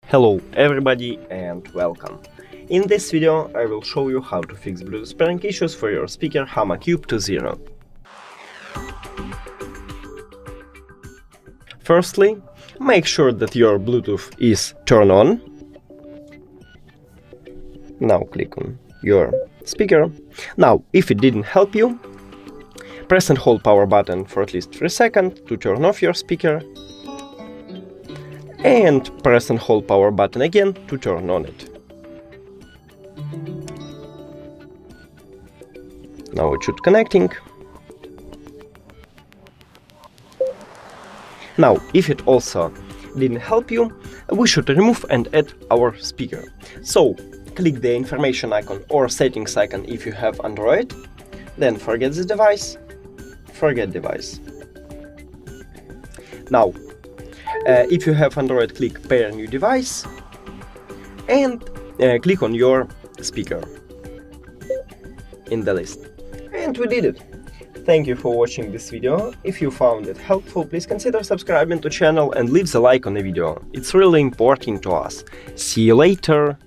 Hello everybody and welcome. In this video I will show you how to fix Bluetooth pairing issues for your speaker Hama Cube 2.0. Firstly, make sure that your Bluetooth is turned on. Now click on your speaker. Now, if it didn't help you, press and hold power button for at least 3 seconds to turn off your speaker, and press and hold power button again to turn on it. Now it should connecting. Now, if it also didn't help you, we should remove and add our speaker. So, click the information icon or settings icon if you have Android, then forget this device, forget device. Now, if you have Android, click Pair New Device and click on your speaker in the list. And we did it! Thank you for watching this video. If you found it helpful, please consider subscribing to the channel and leave the like on the video. It's really important to us. See you later!